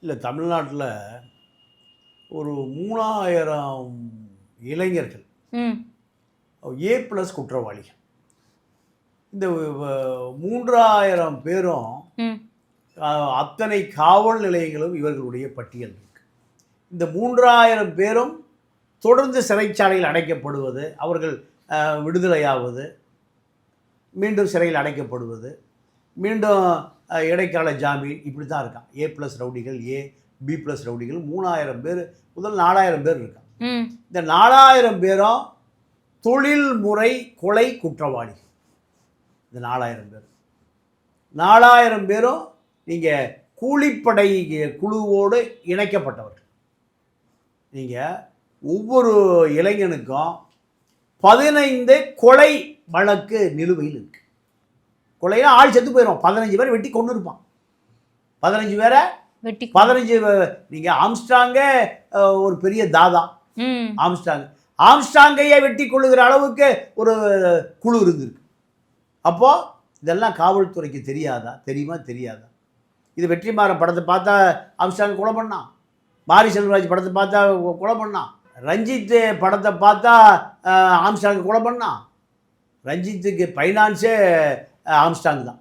இல்லை, தமிழ்நாட்டில் ஒரு 3000 இளைஞர்கள் ம் A+ குற்றவாளிகள். இந்த 3000 பேரும் ம் அத்தனை காவல் நிலையங்களும் இவர்களுடைய பட்டியல் இருக்கு. இந்த 3000 பேரும் தொடர்ந்து சிறைச்சாலையில் அடைக்கப்படுவது, அவர்கள் விடுதலையாவது, மீண்டும் சிறையில் அடைக்கப்படுவது, மீண்டும் இடைக்கால ஜாமீன், இப்படி தான் இருக்கான். A+ ரவுடிகள், B+ ரவுடிகள் 3000 பேர் முதல் 4000 பேர் இருக்காங்க. இந்த 4000 பேரும் தொழில்முறை கொலை குற்றவாளி. இந்த 4000 பேர் 4000 பேரும் நீங்கள் கூலிப்படை குழுவோடு இணைக்கப்பட்டவர்கள். நீங்கள் ஒவ்வொரு இளைஞனுக்கும் 15 கொலை வழக்கு நிலுவையில் இருக்கு. கொலையா ஆள் செத்து போயிடும். 15 பேர் வெட்டி கொண்டு இருப்பான். 15 பேரை வெட்டி 15 நீங்கள் ஆம்ஸ்ட்ராங்கே ஒரு பெரிய தாதா. ஆம்ஸ்ட்ராங்கையே வெட்டி கொள்ளுகிற அளவுக்கு ஒரு குழு இருந்திருக்கு. அப்போது இதெல்லாம் காவல்துறைக்கு தெரியாதா? தெரியுமா? தெரியாதா? இது வெற்றிமாறன் படத்தை பார்த்தா ஆம்ஸ்ட்ராங் கொலை பண்ணான். மாரி செல்வராஜ் படத்தை பார்த்தா கொலை பண்ணான். ரஞ்சித் படத்தை பார்த்தா ஆம்ஸ்ட்ராங் கொலை பண்ணான். ரஞ்சித்துக்கு ஃபைனான்ஸே ஆம்ஸ்ட்ராங் தான்.